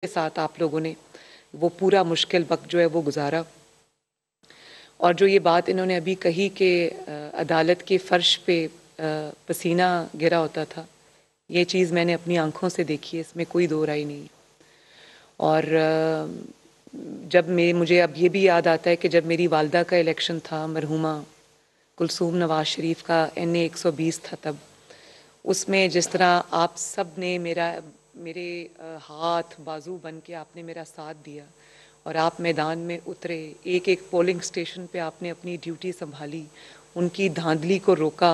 के साथ आप लोगों ने वो पूरा मुश्किल वक्त जो है वो गुजारा। और जो ये बात इन्होंने अभी कही कि अदालत के फ़र्श पे पसीना गिरा होता था, ये चीज़ मैंने अपनी आंखों से देखी है, इसमें कोई दो राय नहीं। और जब मुझे अब ये भी याद आता है कि जब मेरी वालदा का इलेक्शन था, मरहूमा कुलसूम नवाज़ शरीफ का NA 120 था, तब उसमें जिस तरह आप सब ने मेरे हाथ बाजू बन के आपने मेरा साथ दिया और आप मैदान में उतरे, एक एक पोलिंग स्टेशन पे आपने अपनी ड्यूटी संभाली, उनकी धांधली को रोका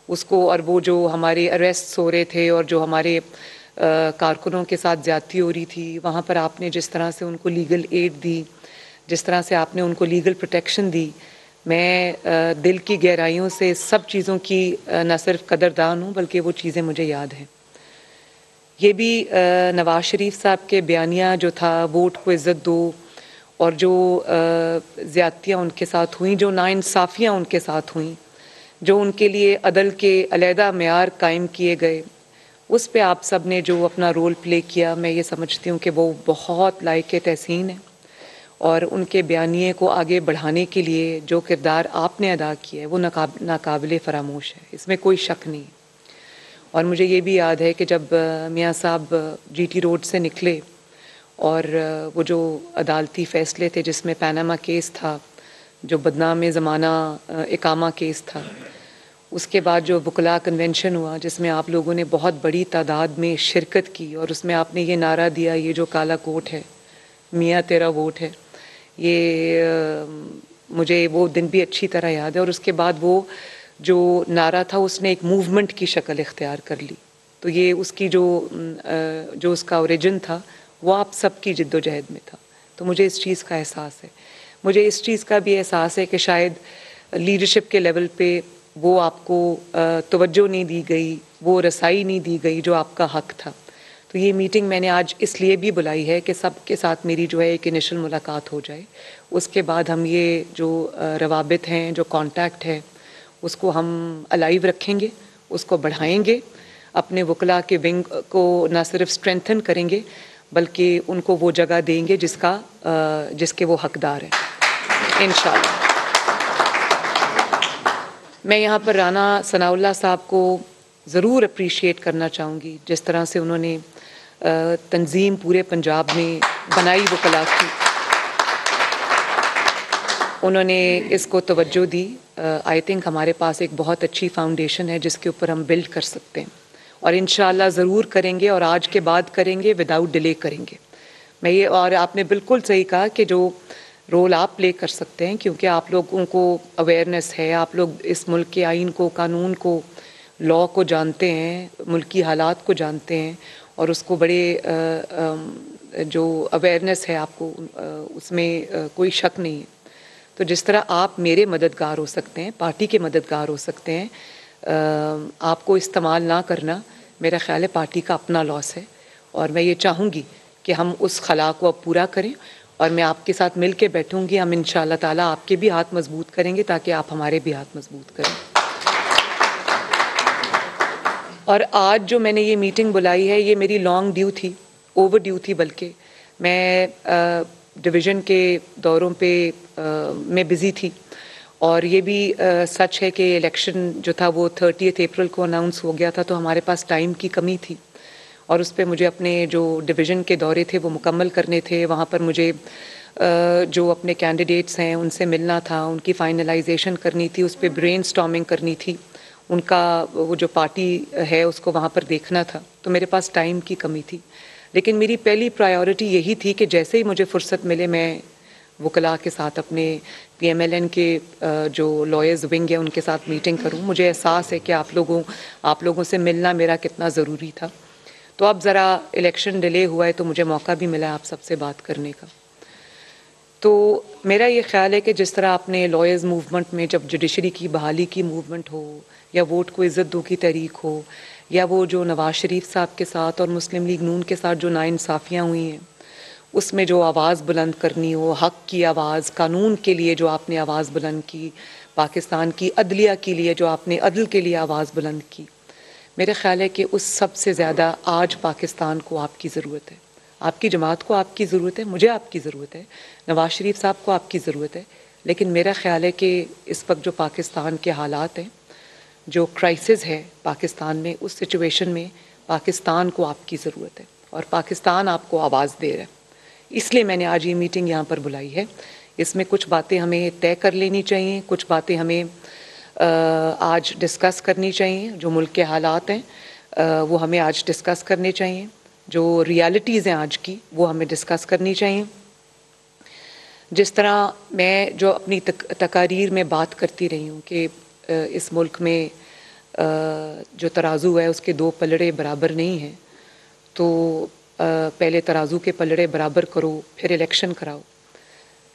उसको, और वो जो हमारे अरेस्ट हो रहे थे और जो हमारे कारकुनों के साथ ज़्यादती हो रही थी, वहाँ पर आपने जिस तरह से उनको लीगल एड दी, जिस तरह से आपने उनको लीगल प्रोटेक्शन दी, मैं दिल की गहराइयों से सब चीज़ों की न सिर्फ कदरदान हूँ बल्कि वो चीज़ें मुझे याद हैं। ये भी नवाज़ शरीफ साहब के बयानिया जो था, वोट को इज़्ज़त दो, और जो ज़्यादतियाँ उनके साथ हुई, जो नाइंसाफ़ियाँ उनके साथ हुई, जो उनके लिए अदल के अलहदा मेयार कायम किए गए, उस पे आप सब ने जो अपना रोल प्ले किया, मैं ये समझती हूँ कि वो बहुत लायक तहसीन है। और उनके बयानिए को आगे बढ़ाने के लिए जो किरदार आपने अदा किया है वो नाकाबिले फ़रामोश है, इसमें कोई शक नहीं। और मुझे ये भी याद है कि जब मियाँ साहब GT रोड से निकले और वो जो अदालती फ़ैसले थे जिसमें पनामा केस था, जो बदनाम ज़माना इकामा केस था, उसके बाद जो वकला कन्वेंशन हुआ जिसमें आप लोगों ने बहुत बड़ी तादाद में शिरकत की और उसमें आपने ये नारा दिया, ये जो काला कोट है मियाँ तेरा वोट है, ये मुझे वो दिन भी अच्छी तरह याद है। और उसके बाद वो जो नारा था उसने एक मूवमेंट की शक्ल इख्तियार कर ली। तो ये उसकी जो उसका ओरिजिन था वो आप सबकी जिद्दोजहद में था। तो मुझे इस चीज़ का एहसास है, मुझे इस चीज़ का भी एहसास है कि शायद लीडरशिप के लेवल पे वो आपको तवज्जो नहीं दी गई, वो रसाई नहीं दी गई जो आपका हक था। तो ये मीटिंग मैंने आज इसलिए भी बुलाई है कि सबके साथ मेरी जो है एक इनिशियल मुलाकात हो जाए, उसके बाद हम ये जो रवाबित हैं, जो कांटेक्ट है, उसको हम अलाइव रखेंगे, उसको बढ़ाएंगे, अपने वकला के विंग को ना सिर्फ स्ट्रेंथन करेंगे बल्कि उनको वो जगह देंगे जिसके वो हकदार हैं इंशाअल्लाह। मैं यहाँ पर राना सनाउल्लाह साहब को ज़रूर अप्रिशिएट करना चाहूँगी, जिस तरह से उन्होंने तंजीम पूरे पंजाब में बनाई वकला की, उन्होंने इसको तवज्जो दी। आई थिंक हमारे पास एक बहुत अच्छी फाउंडेशन है जिसके ऊपर हम बिल्ड कर सकते हैं और इंशाअल्लाह ज़रूर करेंगे और आज के बाद करेंगे, विदाउट डिले करेंगे। मैं ये, और आपने बिल्कुल सही कहा कि जो रोल आप प्ले कर सकते हैं, क्योंकि आप लोगों को अवेयरनेस है, आप लोग इस मुल्क के आइन को, कानून को, लॉ को जानते हैं, मुल्की हालात को जानते हैं और उसको बड़े जो अवेयरनेस है आपको उसमें कोई शक नहीं है। तो जिस तरह आप मेरे मददगार हो सकते हैं, पार्टी के मददगार हो सकते हैं, आपको इस्तेमाल ना करना मेरा ख्याल है पार्टी का अपना लॉस है। और मैं ये चाहूँगी कि हम उस खला को अब पूरा करें और मैं आपके साथ मिल के बैठूँगी, हम इंशाअल्लाह ताला आपके भी हाथ मजबूत करेंगे ताकि आप हमारे भी हाथ मजबूत करें। और आज जो मैंने ये मीटिंग बुलाई है, ये मेरी लॉन्ग ड्यू थी, ओवर ड्यू थी, बल्कि मैं डिवीज़न के दौरों पे मैं बिज़ी थी और ये भी सच है कि इलेक्शन जो था वो 30 अप्रैल को अनाउंस हो गया था, तो हमारे पास टाइम की कमी थी और उस पे मुझे अपने जो डिवीज़न के दौरे थे वो मुकम्मल करने थे। वहाँ पर मुझे जो अपने कैंडिडेट्स हैं उनसे मिलना था, उनकी फाइनलाइजेशन करनी थी, उस पर ब्रेनस्टॉर्मिंग करनी थी, उनका वो जो पार्टी है उसको वहाँ पर देखना था, तो मेरे पास टाइम की कमी थी। लेकिन मेरी पहली प्रायोरिटी यही थी कि जैसे ही मुझे फुर्सत मिले मैं वकला के साथ अपने PMLN के जो लॉयर्स विंग है उनके साथ मीटिंग करूं। मुझे एहसास है कि आप लोगों से मिलना मेरा कितना ज़रूरी था। तो अब ज़रा इलेक्शन डिले हुआ है तो मुझे मौका भी मिला आप सबसे बात करने का। तो मेरा ये ख्याल है कि जिस तरह आपने लॉयर्स मूवमेंट में जब जुडिशरी की बहाली की मूवमेंट हो या वोट को इज़्ज़त दो की तहरीक हो या वो जो नवाज़ शरीफ साहब के साथ और मुस्लिम लीग नून के साथ जो नाइंसाफ़ियाँ हुई हैं उसमें जो आवाज़ बुलंद करनी हो, हक़ की आवाज़, कानून के लिए जो आपने आवाज़ बुलंद की, पाकिस्तान की अदलिया के लिए जो आपने अदल के लिए आवाज़ बुलंद की, मेरा ख्याल है कि उस सब से ज़्यादा आज पाकिस्तान को आपकी ज़रूरत है। आपकी जमात को आपकी ज़रूरत है, मुझे आपकी ज़रूरत है, नवाज़ शरीफ साहब को आपकी ज़रूरत है, लेकिन मेरा ख्याल है कि इस वक्त जो पाकिस्तान के हालात हैं, जो क्राइसिस है पाकिस्तान में, उस सिचुएशन में पाकिस्तान को आपकी ज़रूरत है और पाकिस्तान आपको आवाज़ दे रहा है। इसलिए मैंने आज ये मीटिंग यहाँ पर बुलाई है। इसमें कुछ बातें हमें तय कर लेनी चाहिए, कुछ बातें हमें आज डिस्कस करनी चाहिए। जो मुल्क के हालात हैं वो हमें आज डिस्कस करने चाहिए, जो रियलिटीज़ हैं आज की वो हमें डिस्कस करनी चाहिए। जिस तरह मैं जो अपनी तकारीर में बात करती रही हूँ कि इस मुल्क में जो तराजू है उसके दो पलड़े बराबर नहीं हैं, तो पहले तराजू के पलड़े बराबर करो, फिर इलेक्शन कराओ।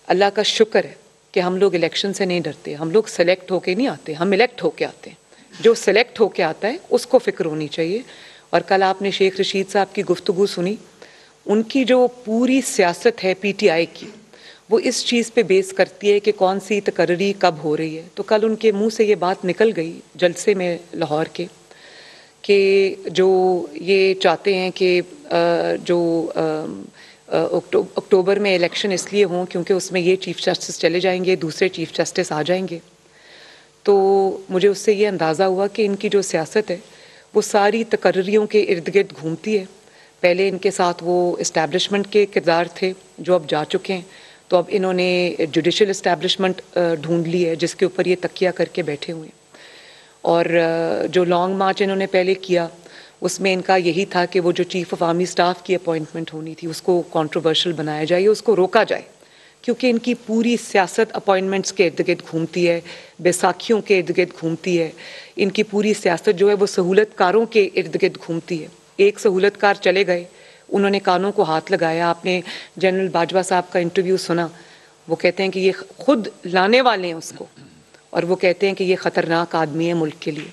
अल्लाह का शुक्र है कि हम लोग इलेक्शन से नहीं डरते, हम लोग सेलेक्ट होके नहीं आते, हम इलेक्ट होके आते हैं। जो सेलेक्ट होके आता है उसको फ़िक्र होनी चाहिए। और कल आपने शेख रशीद साहब की गुफ्तगू सुनी, उनकी जो पूरी सियासत है पीटीआई की, वो इस चीज़ पे बेस करती है कि कौन सी तकर्री कब हो रही है। तो कल उनके मुंह से ये बात निकल गई जलसे में लाहौर के, कि जो ये चाहते हैं कि जो अक्टूबर में इलेक्शन इसलिए हों क्योंकि उसमें ये चीफ़ जस्टिस चले जाएंगे, दूसरे चीफ़ जस्टिस आ जाएंगे। तो मुझे उससे ये अंदाज़ा हुआ कि इनकी जो सियासत है वो सारी तकर्रियों के इर्द गिर्द घूमती है। पहले इनके साथ वो इस्टेब्लिशमेंट के किरदार थे जो अब जा चुके हैं, तो अब इन्होंने जुडिशल इस्टेब्लिशमेंट ढूंढ ली है जिसके ऊपर ये तकिया करके बैठे हुए हैं। और जो लॉन्ग मार्च इन्होंने पहले किया उसमें इनका यही था कि वो जो चीफ़ ऑफ आर्मी स्टाफ की अपॉइंटमेंट होनी थी उसको कंट्रोवर्शियल बनाया जाए, उसको रोका जाए, क्योंकि इनकी पूरी सियासत अपॉइंटमेंट्स के इर्द गिर्द घूमती है, बैसाखियों के इर्द गिर्द घूमती है। इनकी पूरी सियासत जो है वो सहूलतकारों के इर्द गिर्द घूमती है। एक सहूलतकार चले गए, उन्होंने कानों को हाथ लगाया। आपने जनरल बाजवा साहब का इंटरव्यू सुना, वो कहते हैं कि ये खुद लाने वाले हैं उसको, और वो कहते हैं कि ये ख़तरनाक आदमी है मुल्क के लिए।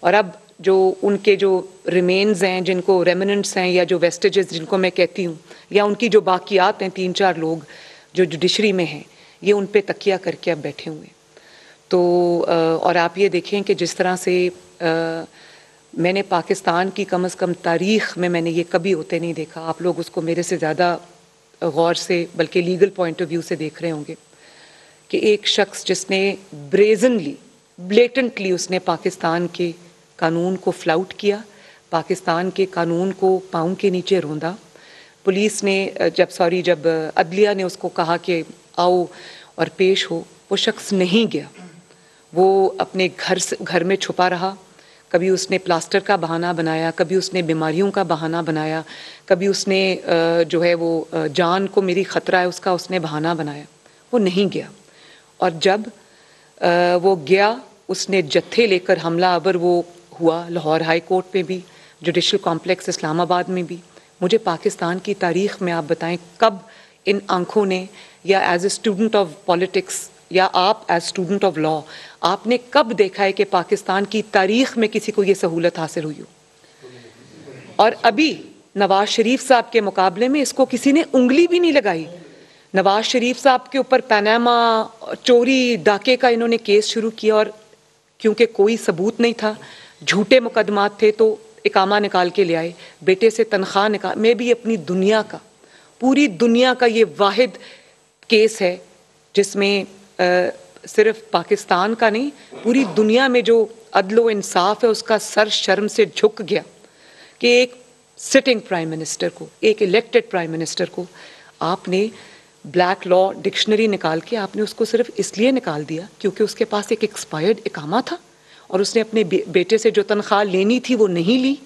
और अब जो उनके जो रिमेन्स हैं, जिनको रेमिनेंट्स हैं या जो वेस्टेजेस जिनको मैं कहती हूँ, या उनकी जो बाकियात हैं, 3-4 लोग जो जुडिशरी में हैं, ये उन पे तकिया करके अब बैठे हुए हैं। तो और आप ये देखें कि जिस तरह से मैंने पाकिस्तान की कम से कम तारीख़ में मैंने ये कभी होते नहीं देखा। आप लोग उसको मेरे से ज़्यादा गौर से बल्कि लीगल पॉइंट ऑफ व्यू से देख रहे होंगे कि एक शख्स जिसने ब्रेजनली, ब्लेटेंटली उसने पाकिस्तान के कानून को फ्लाउट किया, पाकिस्तान के कानून को पाँव के नीचे रौंदा। पुलिस ने जब अदलिया ने उसको कहा कि आओ और पेश हो, वो शख्स नहीं गया। वो अपने घर में छुपा रहा। कभी उसने प्लास्टर का बहाना बनाया, कभी उसने बीमारियों का बहाना बनाया, कभी उसने जो है वो जान को मेरी ख़तरा है उसका उसने बहाना बनाया। वो नहीं गया। और जब वो गया, उसने जत्थे लेकर हमला आवर वो हुआ, लाहौर हाई कोर्ट में भी, जुडिशल कॉम्प्लेक्स इस्लामाबाद में भी। मुझे पाकिस्तान की तारीख़ में आप बताएं कब इन आँखों ने, या as a student of politics या आप एज स्टूडेंट ऑफ लॉ, आपने कब देखा है कि पाकिस्तान की तारीख़ में किसी को ये सहूलत हासिल हुई हो? और अभी नवाज़ शरीफ साहब के मुकाबले में इसको किसी ने उंगली भी नहीं लगाई। नवाज़ शरीफ साहब के ऊपर पनामा चोरी डाके का इन्होंने केस शुरू किया, और क्योंकि कोई सबूत नहीं था, झूठे मुकदमात थे, तो इकामा निकाल के ले आए, बेटे से तनख्वाह निकाल। मैं भी अपनी दुनिया का, पूरी दुनिया का ये वाहिद केस है जिसमें सिर्फ पाकिस्तान का नहीं, पूरी दुनिया में जो अदलो इंसाफ है उसका सर शर्म से झुक गया कि एक सिटिंग प्राइम मिनिस्टर को, एक इलेक्टेड प्राइम मिनिस्टर को आपने ब्लैक लॉ डिक्शनरी निकाल के आपने उसको सिर्फ इसलिए निकाल दिया क्योंकि उसके पास एक एक्सपायर्ड इकामा था और उसने अपने बेटे से जो तनख्वाह लेनी थी वो नहीं ली।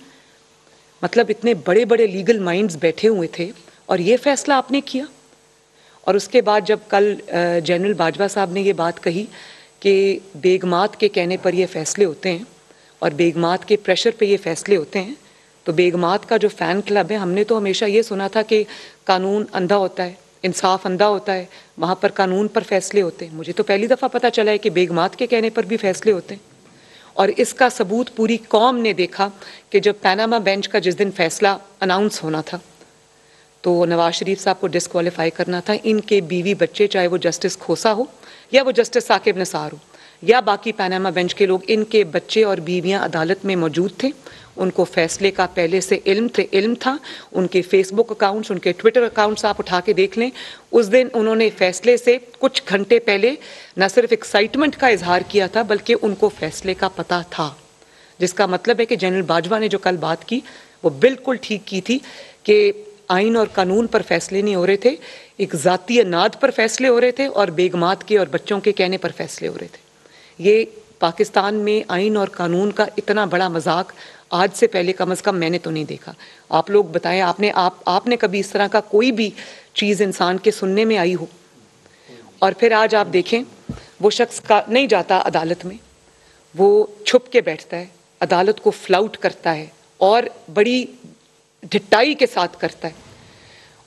मतलब इतने बड़े बड़े लीगल माइंड्स बैठे हुए थे और ये फैसला आपने किया। और उसके बाद जब कल जनरल बाजवा साहब ने ये बात कही कि बेगमात के कहने पर ये फ़ैसले होते हैं और बेगमात के प्रेशर पे ये फ़ैसले होते हैं, तो बेगमात का जो फ़ैन क्लब है, हमने तो हमेशा ये सुना था कि कानून अंधा होता है, इंसाफ अंधा होता है, वहाँ पर कानून पर फ़ैसले होते हैं। मुझे तो पहली दफ़ा पता चला है कि बेगमात के कहने पर भी फ़ैसले होते हैं। और इसका सबूत पूरी कौम ने देखा कि जब पनामा बेंच का जिस दिन फ़ैसला अनाउंस होना था तो नवाज़ शरीफ साहब को डिस्क्वालीफाई करना था, इनके बीवी बच्चे, चाहे वो जस्टिस खोसा हो या वो जस्टिस साकिब निसार हो या बाकी पनामा बेंच के लोग, इनके बच्चे और बीवियां अदालत में मौजूद थे उनको फैसले का पहले से इल्म था। उनके फेसबुक अकाउंट्स, उनके ट्विटर अकाउंट्स आप उठा के देख लें। उस दिन उन्होंने फैसले से कुछ घंटे पहले न सिर्फ एक्साइटमेंट का इजहार किया था, बल्कि उनको फैसले का पता था, जिसका मतलब है कि जनरल बाजवा ने जो कल बात की वो बिल्कुल ठीक की थी कि आइन और कानून पर फैसले नहीं हो रहे थे, एक ज़ाती नाद पर फैसले हो रहे थे और बेगमात के और बच्चों के कहने पर फैसले हो रहे थे। ये पाकिस्तान में आइन और कानून का इतना बड़ा मजाक आज से पहले कम से कम मैंने तो नहीं देखा। आप लोग बताएं, आपने कभी इस तरह का कोई भी चीज़ इंसान के सुनने में आई हो? और फिर आज आप देखें, वो शख्स का नहीं जाता अदालत में, वो छुप के बैठता है, अदालत को फ्लाउट करता है और बड़ी ढिठाई के साथ करता है।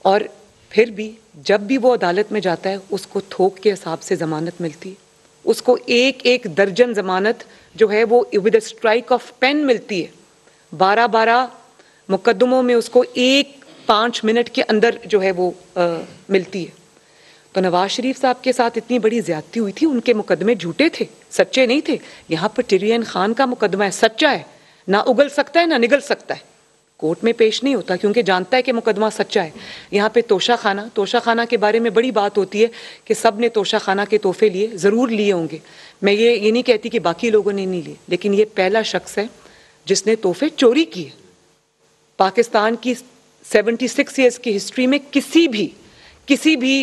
और फिर भी जब भी वो अदालत में जाता है, उसको थोक के हिसाब से ज़मानत मिलती है। उसको एक एक दर्जन ज़मानत जो है वो विद स्ट्राइक ऑफ पेन मिलती है। 12-12 मुकदमों में उसको 5 मिनट के अंदर जो है वो मिलती है। तो नवाज शरीफ साहब के साथ इतनी बड़ी ज्यादती हुई थी, उनके मुकदमे झूठे थे, सच्चे नहीं थे। यहाँ पर टिरियन खान का मुकदमा है, सच्चा है, ना उगल सकता है ना निगल सकता है, कोर्ट में पेश नहीं होता क्योंकि जानता है कि मुकदमा सच्चा है। यहाँ पे तोशा खाना के बारे में बड़ी बात होती है कि सब ने तोशा खाना के तोहफे लिए, ज़रूर लिए होंगे। मैं ये नहीं कहती कि बाकी लोगों ने नहीं लिए, लेकिन ये पहला शख्स है जिसने तोहफे चोरी किए। पाकिस्तान की 76 ईयर्स की हिस्ट्री में किसी भी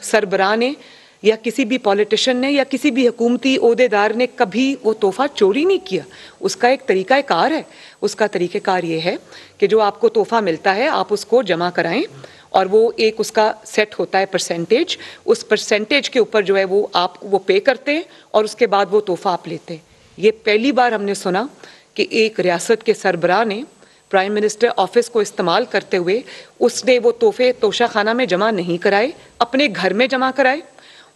सरबराह ने या किसी भी पॉलिटिशियन ने या किसी भी हुकूमती ओहदेदार ने कभी वो तोहफा चोरी नहीं किया। उसका एक तरीक़ाकार है। उसका तरीक़ाकार ये है कि जो आपको तोहफा मिलता है आप उसको जमा कराएं और वो एक उसका सेट होता है परसेंटेज, उस परसेंटेज के ऊपर जो है वो पे करते हैं और उसके बाद वो तोहफा आप लेते हैं। ये पहली बार हमने सुना कि एक रियासत के सरबराह ने प्राइम मिनिस्टर ऑफिस को इस्तेमाल करते हुए उसने वो तोहफे तोशा खाना में जमा नहीं कराए, अपने घर में जमा कराए।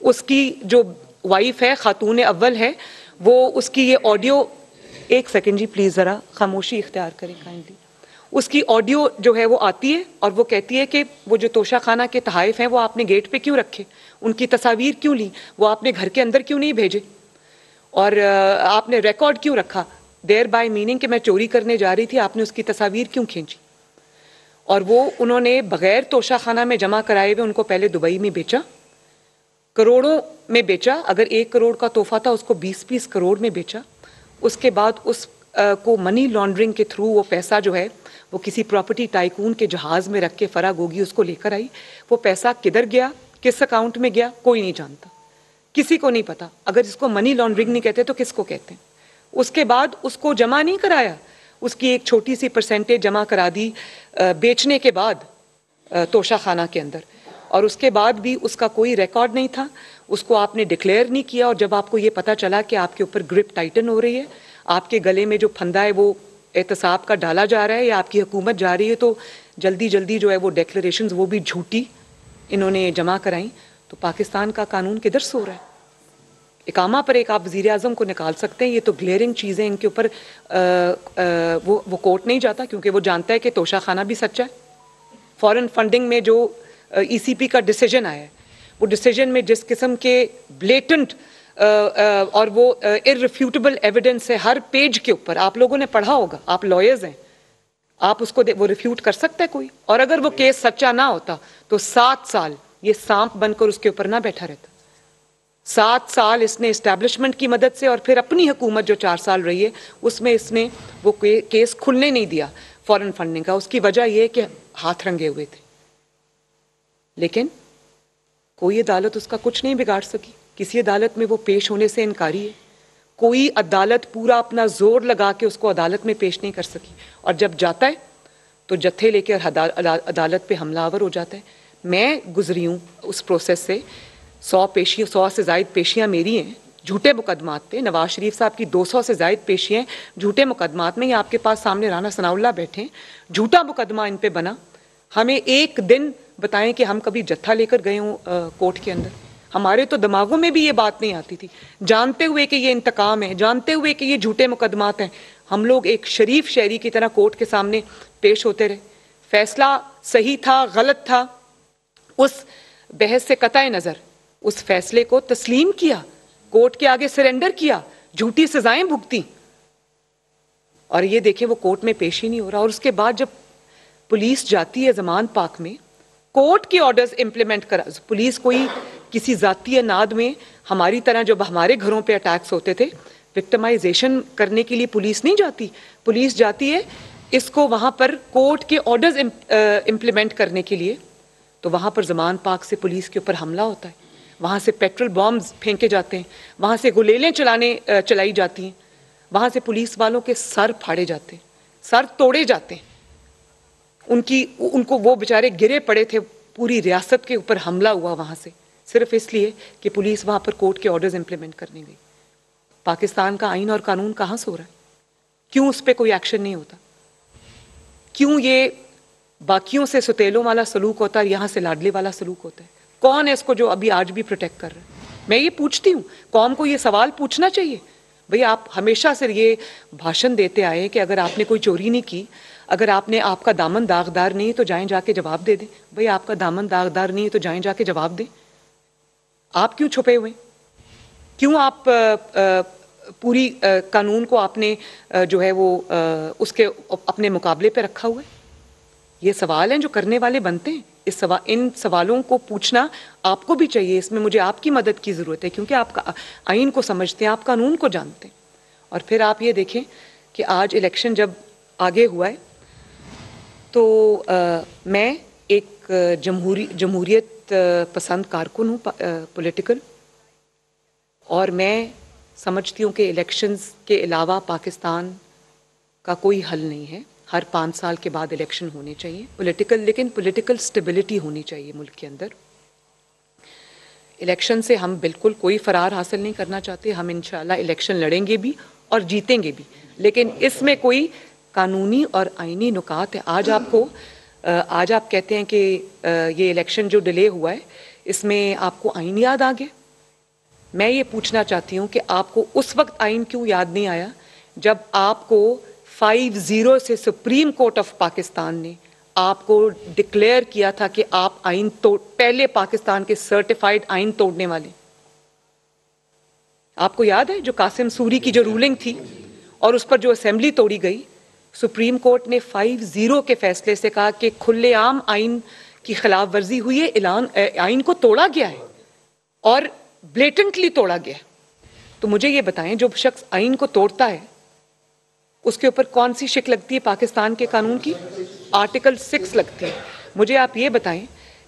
उसकी जो वाइफ है, खातून अव्वल है, वो उसकी ये ऑडियो, एक सेकंड जी प्लीज़ ज़रा खामोशी इख्तियार करें काइंडली। उसकी ऑडियो जो है वो आती है और वो कहती है कि वो जो तोशा खाना के तहाइफ हैं वो आपने गेट पे क्यों रखे, उनकी तस्वीर क्यों ली, वो आपने घर के अंदर क्यों नहीं भेजे और आपने रिकॉर्ड क्यों रखा, देयर बाय मीनिंग कि मैं चोरी करने जा रही थी, आपने उसकी तस्वीर क्यों खींची। और वो उन्होंने बगैर तोशा खाना में जमा कराए हुए उनको पहले दुबई में बेचा, करोड़ों में बेचा। अगर 1 करोड़ का तोहफा था उसको 20-20 करोड़ में बेचा। उसके बाद उस को मनी लॉन्ड्रिंग के थ्रू वो पैसा जो है वो किसी प्रॉपर्टी टाइकून के जहाज़ में रख के फरा गोगी उसको लेकर आई। वो पैसा किधर गया, किस अकाउंट में गया, कोई नहीं जानता, किसी को नहीं पता। अगर इसको मनी लॉन्ड्रिंग नहीं कहते तो किसको कहते हैं। उसके बाद उसको जमा नहीं कराया, उसकी एक छोटी सी परसेंटेज जमा करा दी बेचने के बाद तोशा खाना के अंदर, और उसके बाद भी उसका कोई रिकॉर्ड नहीं था, उसको आपने डिक्लेयर नहीं किया। और जब आपको ये पता चला कि आपके ऊपर ग्रिप टाइटन हो रही है, आपके गले में जो फंदा है वो एहतसाब का डाला जा रहा है या आपकी हुकूमत जा रही है, तो जल्दी जल्दी जो है वो डिक्लेरेशंस वो भी झूठी इन्होंने जमा कराई। तो पाकिस्तान का कानून किधर सो रहा है? इकामा पर एक आप वज़ीर आज़म को निकाल सकते हैं, ये तो ग्लेयरिंग चीज़ें, इनके ऊपर वो कोर्ट नहीं जाता क्योंकि वो जानता है कि तोशा खाना भी सच्चा है। फॉरेन फंडिंग में जो ECP का डिसीजन आया है, वो डिसीजन में जिस किस्म के ब्लेटेंट और वो इररिफ्यूटेबल एविडेंस है हर पेज के ऊपर, आप लोगों ने पढ़ा होगा, आप लॉयर्स हैं, आप उसको वो रिफ्यूट कर सकता है कोई? और अगर वो केस सच्चा ना होता तो 7 साल ये सांप बनकर उसके ऊपर ना बैठा रहता। 7 साल इसने इस्टेब्लिशमेंट की मदद से और फिर अपनी हुकूमत जो 4 साल रही है उसमें इसने वो केस खुलने नहीं दिया फॉरेन फंडिंग का। उसकी वजह यह कि हाथ रंगे हुए थे, लेकिन कोई अदालत उसका कुछ नहीं बिगाड़ सकी। किसी अदालत में वो पेश होने से इनकारी है। कोई अदालत पूरा अपना जोर लगा के उसको अदालत में पेश नहीं कर सकी, और जब जाता है तो जत्थे लेकर अदालत पे हमलावर हो जाता है। मैं गुजरी हूँ उस प्रोसेस से, 100 से ज़ायद पेशियाँ मेरी हैं झूठे मुकदमात पे। नवाज शरीफ साहब की 200 से ज़ायद पेशियाँ झूठे मुकदमात में। ये आपके पास सामने राना सनाउल्लाह बैठे हैं, झूठा मुकदमा इन पे बना। हमें एक दिन बताएं कि हम कभी जत्था लेकर गए हों कोर्ट के अंदर? हमारे तो दिमागों में भी ये बात नहीं आती थी, जानते हुए कि ये इंतकाम है, जानते हुए कि ये झूठे मुकदमात हैं, हम लोग एक शरीफ शहरी की तरह कोर्ट के सामने पेश होते रहे। फैसला सही था गलत था, उस बहस से कतई नज़र उस फैसले को तस्लीम किया, कोर्ट के आगे सरेंडर किया, झूठी सजाएं भुगती। और ये देखें वो कोर्ट में पेश ही नहीं हो रहा। और उसके बाद जब पुलिस जाती है जमान पाक में, कोर्ट के ऑर्डर्स इंप्लीमेंट करा, पुलिस कोई किसी जाती नाद में हमारी तरह जब हमारे घरों पे अटैक्स होते थे विक्टिमाइजेशन करने के लिए पुलिस नहीं जाती। पुलिस जाती है इसको वहाँ पर कोर्ट के ऑर्डर्स इंप्लीमेंट करने के लिए। तो वहाँ पर जमान पाक से पुलिस के ऊपर हमला होता है, वहाँ से पेट्रोल बॉम्ब्स फेंके जाते हैं, वहाँ से गुलेलें चलाई जाती हैं, वहाँ से पुलिस वालों के सर फाड़े जाते हैं, सर तोड़े जाते हैं, उनको वो बेचारे गिरे पड़े थे। पूरी रियासत के ऊपर हमला हुआ वहाँ से, सिर्फ इसलिए कि पुलिस वहाँ पर कोर्ट के ऑर्डर्स इंप्लीमेंट करने गई। पाकिस्तान का आइन और कानून कहाँ सो रहा है? क्यों उस पर कोई एक्शन नहीं होता? क्यों ये बाकियों से सुतेलों वाला सलूक होता है, यहाँ से लाडले वाला सलूक होता है? कौन है इसको जो अभी आज भी प्रोटेक्ट कर रहा है? मैं ये पूछती हूँ, कौम को ये सवाल पूछना चाहिए। भाई आप हमेशा से ये भाषण देते आए कि अगर आपने कोई चोरी नहीं की, अगर आपका दामन दागदार नहीं तो जाएं जाके जवाब दे दें। भाई आपका दामन दागदार नहीं है तो जाएं जाके जवाब दें। आप क्यों छुपे हुए? क्यों आप पूरी कानून को आपने जो है वो उसके अपने मुकाबले पे रखा हुआ है? ये सवाल हैं जो करने वाले बनते हैं। इन सवालों को पूछना आपको भी चाहिए। इसमें मुझे आपकी मदद की ज़रूरत है, क्योंकि आप आइन को समझते हैं, आप कानून को जानते हैं। और फिर आप ये देखें कि आज इलेक्शन जब आगे हुआ है तो मैं एक जमहूरियत पसंद कारकुन हूँ, पॉलिटिकल, और मैं समझती हूँ कि इलेक्शंस के अलावा पाकिस्तान का कोई हल नहीं है। हर 5 साल के बाद इलेक्शन होने चाहिए पॉलिटिकल, लेकिन पॉलिटिकल स्टेबिलिटी होनी चाहिए मुल्क के अंदर। इलेक्शन से हम बिल्कुल कोई फरार हासिल नहीं करना चाहते। हम इंशाल्लाह इलेक्शन लड़ेंगे भी और जीतेंगे भी, लेकिन इसमें कोई कानूनी और आईनी नुकात है। आज आप कहते हैं कि ये इलेक्शन जो डिले हुआ है इसमें आपको आइन याद आ गया। मैं ये पूछना चाहती हूँ कि आपको उस वक्त आइन क्यों याद नहीं आया जब आपको 5-0 से सुप्रीम कोर्ट ऑफ पाकिस्तान ने आपको डिक्लेयर किया था कि आप आइन पहले पाकिस्तान के सर्टिफाइड आइन तोड़ने वाले। आपको याद है जो कासिम सूरी की जो रूलिंग थी और उस पर जो असेंबली तोड़ी गई, सुप्रीम कोर्ट ने 5-0 के फैसले से कहा कि खुलेआम आइन की खिलाफ वर्जी हुई है, आइन को तोड़ा गया है और ब्लेटेंटली तोड़ा गया। तो मुझे ये बताएं, जो शख्स आइन को तोड़ता है उसके ऊपर कौन सी शिक लगती है पाकिस्तान के कानून की? आर्टिकल 6 लगती है। मुझे आप ये बताएं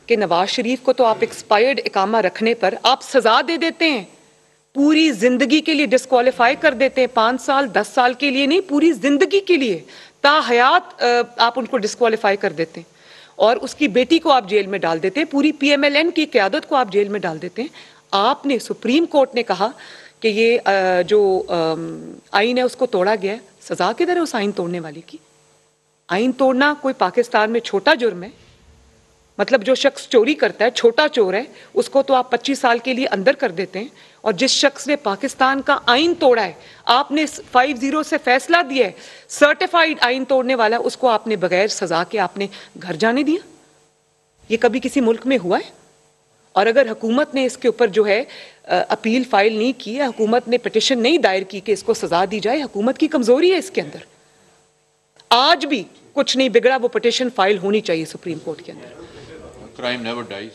कि नवाज शरीफ को तो आप एक्सपायर्ड इकामा रखने पर आप सजा दे देते हैं, पूरी जिंदगी के लिए डिस्क्वालीफाई कर देते हैं। 5 साल 10 साल के लिए नहीं, पूरी जिंदगी के लिए ताहयात आप उनको डिस्क्वालीफाई कर देते हैं, और उसकी बेटी को आप जेल में डाल देते हैं, पूरी PMLN की क़यादत को आप जेल में डाल देते हैं। आपने, सुप्रीम कोर्ट ने कहा कि ये जो आइन है उसको तोड़ा गया है। सजा किधर है उस आइन तोड़ने वाले की? आइन तोड़ना कोई पाकिस्तान में छोटा जुर्म है? मतलब जो शख्स चोरी करता है, छोटा चोर है, उसको तो आप 25 साल के लिए अंदर कर देते हैं, और जिस शख्स ने पाकिस्तान का आइन तोड़ा है, आपने 5-0 से फैसला दिया है सर्टिफाइड आइन तोड़ने वाला, उसको आपने बगैर सजा के आपने घर जाने दिया। ये कभी किसी मुल्क में हुआ है? और अगर हुकूमत ने इसके ऊपर जो है अपील फाइल नहीं की है, हुकूमत ने पिटिशन नहीं दायर की कि इसको सजा दी जाए, हुकूमत की कमजोरी है इसके अंदर। आज भी कुछ नहीं बिगड़ा, वो पिटिशन फाइल होनी चाहिए सुप्रीम कोर्ट के अंदर। Crime never dies.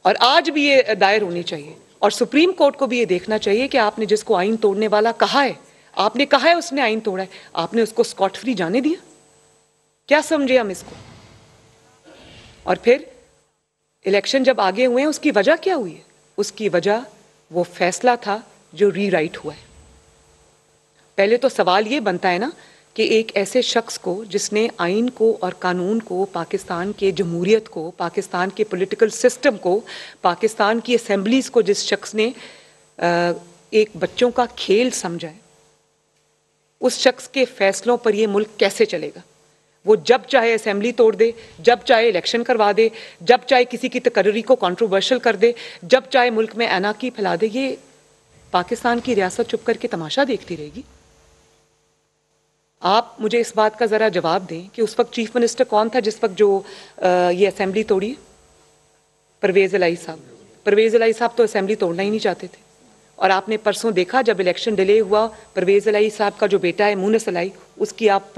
और आज भी ये दायर होनी चाहिए, और सुप्रीम कोर्ट को भी ये देखना चाहिए कि आपने जिसको आइन तोड़ने वाला कहा है, आपने कहा है उसने आइन तोड़ा है, आपने उसको स्कॉट फ्री जाने दिया? क्या समझे हम इसको? और फिर इलेक्शन जब आगे हुए हैं, उसकी वजह क्या हुई है? उसकी वजह वो फैसला था जो रीराइट हुआ है। पहले तो सवाल ये बनता है ना कि एक ऐसे शख्स को जिसने आइन को और कानून को, पाकिस्तान के जमहूरियत को, पाकिस्तान के पॉलिटिकल सिस्टम को, पाकिस्तान की असेंबलीज को जिस शख्स ने एक बच्चों का खेल समझा है, उस शख्स के फैसलों पर यह मुल्क कैसे चलेगा? वो जब चाहे असेंबली तोड़ दे, जब चाहे इलेक्शन करवा दे, जब चाहे किसी की तकर्री को कंट्रोवर्शियल कर दे, जब चाहे मुल्क में अनाकी फैला दे। ये पाकिस्तान की रियासत चुप करके तमाशा देखती रहेगी? आप मुझे इस बात का ज़रा जवाब दें कि उस वक्त चीफ मिनिस्टर कौन था जिस वक्त जो ये असेंबली तोड़ी? परवेज़ इलाही साहब। परवेज़ इलाही साहब तो असेंबली तोड़ना ही नहीं चाहते थे, और आपने परसों देखा जब इलेक्शन डिले हुआ, परवेज़ इलाही साहब का जो बेटा है मुनस इलाही, उसकी आप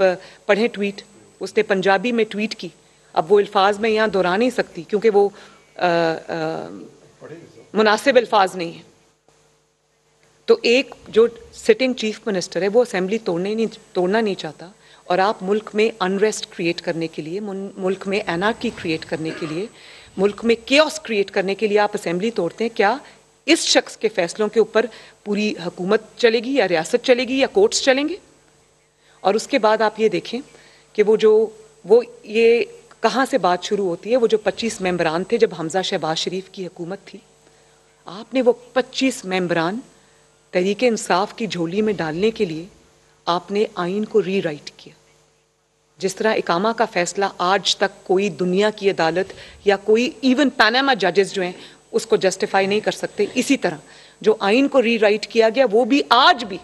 पढ़ें ट्वीट, उसने पंजाबी में ट्वीट की। अब वो अल्फाज में यहाँ दोहरा नहीं सकती क्योंकि वो मुनासिब अल्फाज नहीं है। तो एक जो सिटिंग चीफ मिनिस्टर है वो असेंबली तोड़ना नहीं चाहता, और आप मुल्क में अनरेस्ट क्रिएट करने के लिए, मुल्क में एनार्की क्रिएट करने के लिए, मुल्क में केओस क्रिएट करने के लिए आप असेंबली तोड़ते हैं। क्या इस शख्स के फैसलों के ऊपर पूरी हुकूमत चलेगी या रियासत चलेगी या कोर्ट्स चलेंगे? और उसके बाद आप ये देखें कि वो ये कहाँ से बात शुरू होती है। वो जो 25 मेंबरान थे जब हमजा शहबाज शरीफ की हुकूमत थी, आपने वो 25 मेंबरान तहरीक इंसाफ की झोली में डालने के लिए आपने आइन को रीराइट किया। जिस तरह इकामा का फैसला आज तक कोई दुनिया की अदालत या कोई इवन पैनामा जजेस जो हैं उसको जस्टिफाई नहीं कर सकते, इसी तरह जो आइन को रीराइट किया गया वो भी आज भी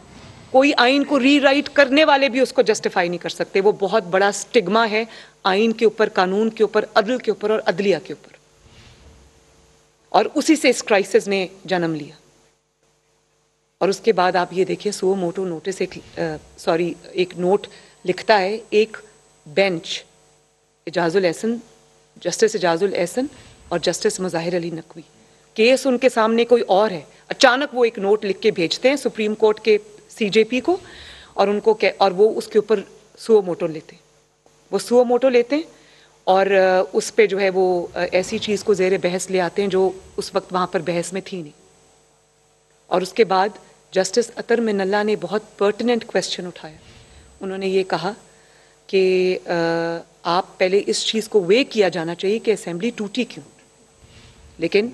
कोई आइन को रीराइट करने वाले भी उसको जस्टिफाई नहीं कर सकते। वो बहुत बड़ा स्टिग्मा है आइन के ऊपर, कानून के ऊपर, अदल के ऊपर और अदलिया के ऊपर, और उसी से इस क्राइसिस ने जन्म लिया। और उसके बाद आप ये देखिए, सुओ मोटो नोटिस एक नोट लिखता है, एक बेंच एजाजुल एहसन, जस्टिस एजाजुल एहसन और जस्टिस मुजाहिर अली नकवी, केस उनके सामने कोई और है, अचानक वो एक नोट लिख के भेजते हैं सुप्रीम कोर्ट के सीजेपी को, और वो उसके ऊपर सुओ मोटो लेते हैं। वो सुओ मोटो लेते हैं और उस पे जो है वो ऐसी चीज़ को ज़ेर बहस ले आते हैं जो उस वक्त वहाँ पर बहस में थी नहीं। और उसके बाद जस्टिस अतर मिनल्ला ने बहुत पर्टिनेंट क्वेश्चन उठाया। उन्होंने ये कहा कि आप पहले इस चीज़ को वे किया जाना चाहिए कि असेंबली टूटी क्यों, लेकिन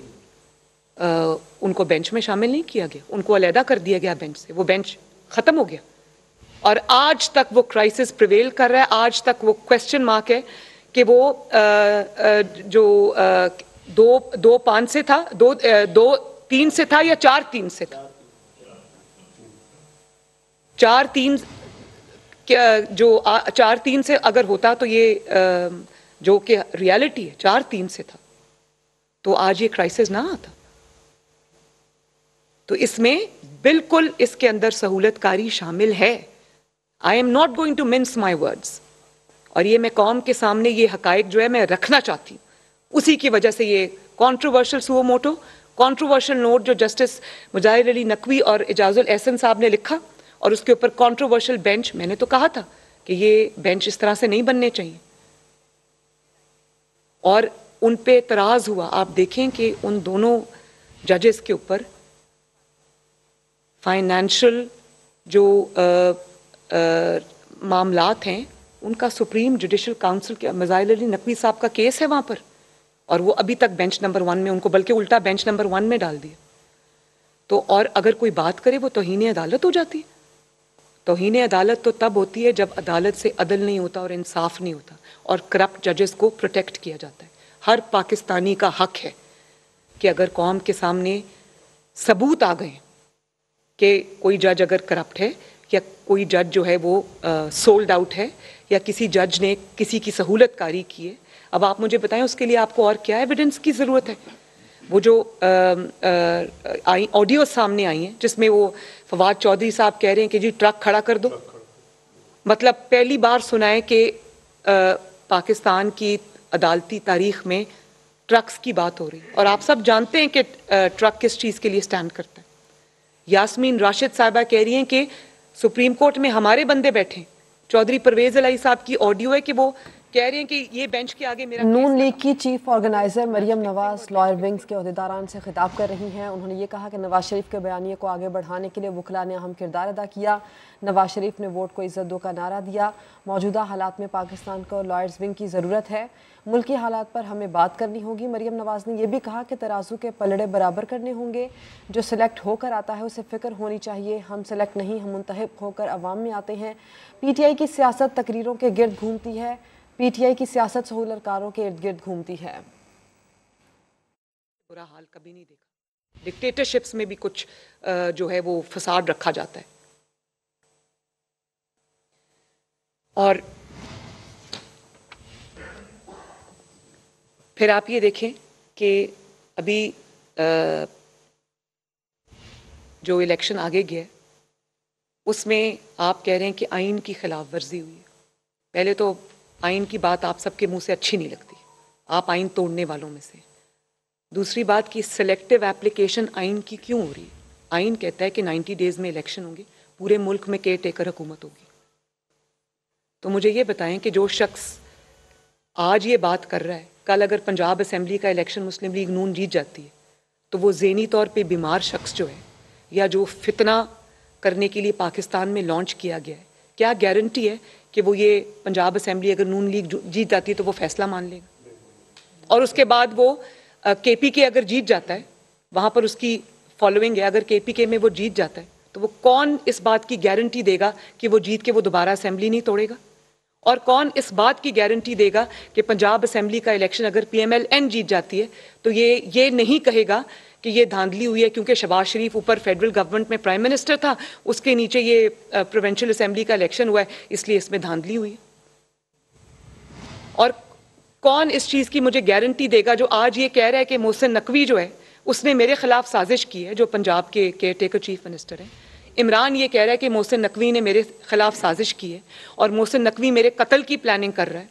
उनको बेंच में शामिल नहीं किया गया, उनको अलहदा कर दिया गया बेंच से, वो बेंच ख़त्म हो गया। और आज तक वो क्राइसिस प्रिवेल कर रहा है, आज तक वो क्वेश्चन मार्क है कि वो जो 2-5 से था, 2-3 से था या 4-3 से था, 4-3, जो 4-3 से अगर होता तो ये जो कि रियलिटी है 4-3 से था तो आज ये क्राइसिस ना आता। तो इसमें बिल्कुल इसके अंदर सहूलतकारी शामिल है। I am not going to mince my words, और ये मैं कौम के सामने ये हकायक जो है मैं रखना चाहती हूँ। उसी की वजह से ये controversial suo motu, controversial note जो जस्टिस मुजाहिर अली नकवी और एजाजुल एहसन साहब ने लिखा, और उसके ऊपर कॉन्ट्रोवर्शियल बेंच, मैंने तो कहा था कि ये बेंच इस तरह से नहीं बनने चाहिए, और उन पे एतराज़ हुआ। आप देखें कि उन दोनों जजेस के ऊपर फाइनेंशियल जो मामलात हैं उनका सुप्रीम जुडिशल काउंसिल के मुजाहिर अली नकवी साहब का केस है वहाँ पर, और वो अभी तक बेंच नंबर 1 में, उनको बल्कि उल्टा बेंच नंबर 1 में डाल दिया। तो और अगर कोई बात करे वो तौहीन अदालत हो जाती है। तौहीन अदालत तो तब होती है जब अदालत से अदल नहीं होता और इंसाफ नहीं होता और करप्ट जजेस को प्रोटेक्ट किया जाता है। हर पाकिस्तानी का हक है कि अगर कौम के सामने सबूत आ गए कि कोई जज अगर करप्ट है या कोई जज जो है वो सोल्ड आउट है या किसी जज ने किसी की सहूलतकारी की है, अब आप मुझे बताएं उसके लिए आपको और क्या एविडेंस की ज़रूरत है। वो जो ऑडियो सामने आई हैं जिसमें वो फवाद चौधरी साहब कह रहे हैं कि जी ट्रक खड़ा कर दो, मतलब पहली बार सुना है कि पाकिस्तान की अदालती तारीख में ट्रक्स की बात हो रही है। और आप सब जानते हैं कि ट्रक किस चीज़ के लिए स्टैंड करता है। यास्मीन राशिद साहिबा कह रही हैं कि सुप्रीम कोर्ट में हमारे बंदे बैठे। चौधरी परवेज़ इलाही साहब की ऑडियो है कि वो कह रहे हैं कि ये बेंच के आगे मेरा नून लीग की chief organiser Maryam Nawaz lawyer wings के अहदेदारान से खिताब कर रही हैं। उन्होंने ये कहा कि नवाज शरीफ के बयानिए को आगे बढ़ाने के लिए वकला ने अहम किरदार अदा किया। नवाज शरीफ ने वोट को इज्जत दो का नारा दिया। मौजूदा हालात में पाकिस्तान को लॉयर्स विंग की ज़रूरत है। मुल्की हालात पर हमें बात करनी होगी। मरियम नवाज ने यह भी कहा कि तराजू के पलड़े बराबर करने होंगे। जो सिलेक्ट होकर आता है उसे फ़िक्र होनी चाहिए। हम सिलेक्ट नहीं, हम मुंतखब होकर अवाम में आते हैं। PTI की सियासत तकरीरों के गिर्द घूमती है। PTI की सियासत सहूलतकारों के इर्द गिर्द घूमती है। बुरा हाल कभी नहीं देखा। डिक्टेटरशिप्स में भी कुछ जो है वो फसाद रखा जाता है। और फिर आप ये देखें कि अभी जो इलेक्शन आगे गया उसमें आप कह रहे हैं कि आइन की खिलाफ वर्जी हुई है। पहले तो आइन की बात आप सबके मुंह से अच्छी नहीं लगती, आप आइन तोड़ने वालों में से। दूसरी बात कि सिलेक्टिव एप्लीकेशन आइन की क्यों हो रही है? आइन कहता है कि 90 डेज में इलेक्शन होंगे, पूरे मुल्क में केयर टेकर हुकूमत होगी। तो मुझे ये बताएं कि जो शख्स आज ये बात कर रहा है, कल अगर पंजाब असेंबली का इलेक्शन मुस्लिम लीग नून जीत जाती है तो वो ज़हनी तौर पे बीमार शख्स जो है, या जो फितना करने के लिए पाकिस्तान में लॉन्च किया गया है, क्या गारंटी है कि वो ये पंजाब असेंबली अगर नून लीग जीत जाती है तो वो फैसला मान लेगा? और उसके बाद वो KPK अगर जीत जाता है, वहाँ पर उसकी फॉलोइंग है, अगर KPK में वो जीत जाता है तो वो कौन इस बात की गारंटी देगा कि वो जीत के वो दोबारा असेंबली नहीं तोड़ेगा? और कौन इस बात की गारंटी देगा कि पंजाब असेंबली का इलेक्शन अगर PMLN जीत जाती है तो ये नहीं कहेगा कि ये धांधली हुई है क्योंकि शहबाज शरीफ ऊपर फेडरल गवर्नमेंट में प्राइम मिनिस्टर था, उसके नीचे ये प्रोविंशियल असेंबली का इलेक्शन हुआ है इसलिए इसमें धांधली हुई है? और कौन इस चीज़ की मुझे गारंटी देगा जो आज ये कह रहा है कि मोहसिन नकवी जो है उसने मेरे खिलाफ साजिश की है, जो पंजाब के केयर टेकर चीफ मिनिस्टर हैं। इमरान ये कह रहा है कि मोहसिन नकवी ने मेरे खिलाफ साजिश की है और मोहसिन नकवी मेरे कत्ल की प्लानिंग कर रहा है।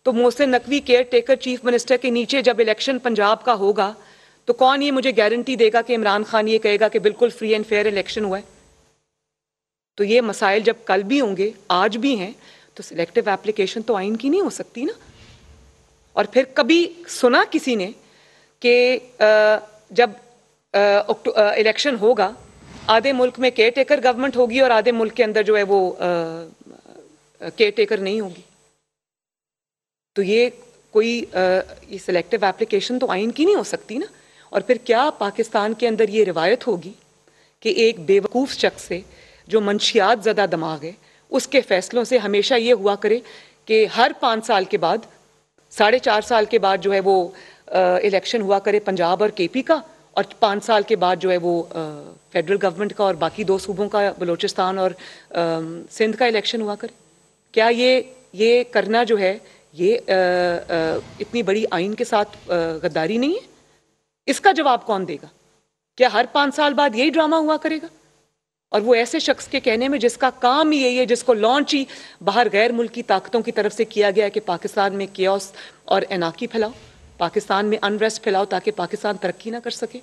तो Mohsin Naqvi care taker chief minister के नीचे जब इलेक्शन पंजाब का होगा तो कौन ये मुझे गारंटी देगा कि इमरान खान ये कहेगा कि बिल्कुल फ्री एंड फेयर इलेक्शन हुआ है? तो ये मसाइल जब कल भी होंगे, आज भी हैं, तो सिलेक्टिव एप्लीकेशन तो आइन की नहीं हो सकती ना। और फिर कभी सुना किसी ने कि जब इलेक्शन होगा आधे मुल्क में केयर टेकर गवर्नमेंट होगी और आधे मुल्क के अंदर जो है वो केयर टेकर नहीं होगी? तो ये कोई ये सिलेक्टिव एप्लीकेशन तो आइन की नहीं हो सकती ना। और फिर क्या पाकिस्तान के अंदर ये रिवायत होगी कि एक बेवकूफ़ शख्स से जो मंशियात ज़दा दिमाग है उसके फैसलों से हमेशा ये हुआ करे कि हर 5 साल के बाद, 4.5 साल के बाद जो है वो इलेक्शन हुआ करे पंजाब और KP का, और 5 साल के बाद जो है वो फेडरल गवर्नमेंट का और बाकी 2 सूबों का, बलूचिस्तान और सिंध का इलेक्शन हुआ करे? क्या ये करना जो है ये इतनी बड़ी आइन के साथ गद्दारी नहीं है? इसका जवाब कौन देगा? क्या हर 5 साल बाद यही ड्रामा हुआ करेगा? और वो ऐसे शख्स के कहने में जिसका काम ही यही है, जिसको लॉन्च ही बाहर गैर मुल्की ताकतों की तरफ से किया गया है कि पाकिस्तान में केओस और एनाकी फैलाओ, पाकिस्तान में अनरेस्ट फैलाओ ताकि पाकिस्तान तरक्की ना कर सके।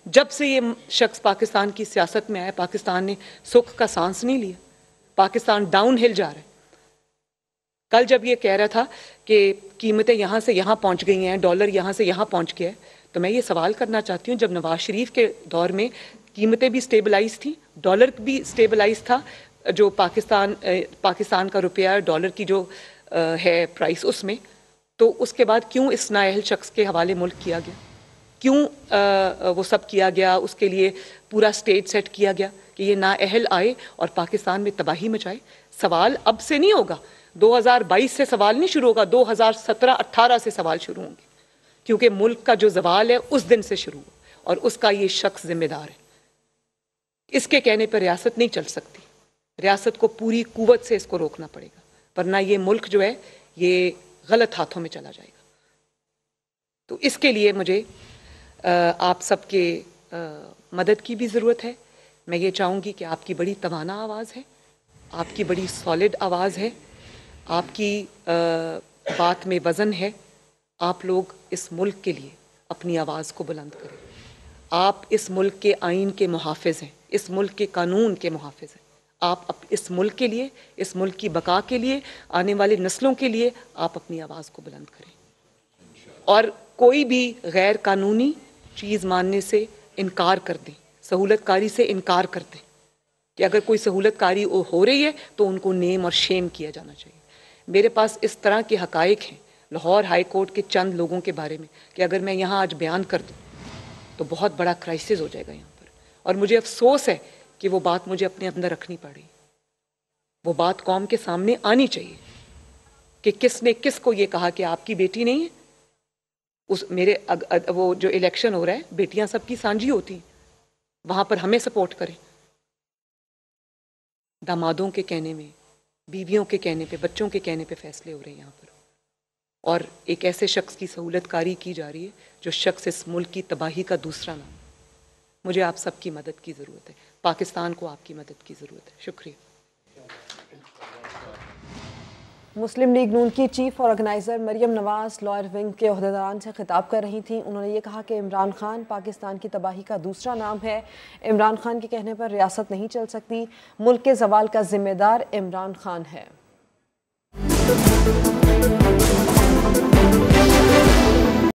जब से ये शख्स पाकिस्तान की सियासत में आया, पाकिस्तान ने सुख का सांस नहीं लिया, पाकिस्तान डाउन हिल जा रहा है। कल जब ये कह रहा था कि कीमतें यहाँ से यहाँ पहुँच गई हैं, डॉलर यहाँ से यहाँ पहुँच गया है, तो मैं ये सवाल करना चाहती हूँ, जब नवाज शरीफ के दौर में कीमतें भी स्टेबलाइज थी, डॉलर भी स्टेबलाइज था, जो पाकिस्तान का रुपया डॉलर की जो है प्राइस उसमें, तो उसके बाद क्यों इस नाअहल शख्स के हवाले मुल्क किया गया? क्यों वो सब किया गया? उसके लिए पूरा स्टेज सेट किया गया कि ये नाअहल आए और पाकिस्तान में तबाही मचाए। सवाल अब से नहीं होगा, 2022 से सवाल नहीं शुरू होगा, 2017-18 से सवाल शुरू होंगे, क्योंकि मुल्क का जो जवाल है उस दिन से शुरू हुआ और उसका ये शख्स जिम्मेदार है। इसके कहने पर रियासत नहीं चल सकती, रियासत को पूरी कुव्वत से इसको रोकना पड़ेगा, वरना ये मुल्क जो है ये गलत हाथों में चला जाएगा। तो इसके लिए मुझे आप सबके मदद की भी ज़रूरत है। मैं ये चाहूँगी कि आपकी बड़ी तवाना आवाज़ है, आपकी बड़ी सॉलिड आवाज़ है, आपकी बात में वज़न है। आप लोग इस मुल्क के लिए अपनी आवाज़ को बुलंद करें। आप इस मुल्क के आइन के मुहाफ़िज़ हैं, इस मुल्क के कानून के मुहाफ़िज़ हैं। आप इस मुल्क के लिए, इस मुल्क की बका के लिए, आने वाली नस्लों के लिए आप अपनी आवाज़ को बुलंद करें और कोई भी गैर कानूनी चीज़ मानने से इनकार कर दें, सहूलतकारी से इनकार कर दें कि अगर कोई सहूलतकारी हो रही है तो उनको नेम और शेम किया जाना चाहिए। मेरे पास इस तरह के हकायक हैं लाहौर हाई कोर्ट के चंद लोगों के बारे में कि अगर मैं यहाँ आज बयान कर दूँ तो बहुत बड़ा क्राइसिस हो जाएगा यहाँ पर, और मुझे अफसोस है कि वो बात मुझे अपने अंदर रखनी पड़ी। वो बात कौम के सामने आनी चाहिए कि किसने किसको ये कहा कि आपकी बेटी नहीं है। उस वो जो इलेक्शन हो रहा है, बेटियां सबकी सांझी होती हैं, वहाँ पर हमें सपोर्ट करें। दामादों के कहने में, बीवियों के कहने पे, बच्चों के कहने पे फैसले हो रहे हैं यहाँ पर, और एक ऐसे शख्स की सहूलतकारी की जा रही है जो शख्स इस मुल्क की तबाही का दूसरा नाम। मुझे आप सबकी मदद की ज़रूरत है। पाकिस्तान को आपकी मदद की ज़रूरत है। शुक्रिया। मुस्लिम लीग नून की चीफ ऑर्गेनाइज़र मरियम नवाज़ लॉयर विंग के अहदेदारान से खिताब कर रही थीं। उन्होंने ये कहा कि इमरान खान पाकिस्तान की तबाही का दूसरा नाम है। इमरान खान के कहने पर रियासत नहीं चल सकती। मुल्क के ज़वाल का जिम्मेदार इमरान खान है।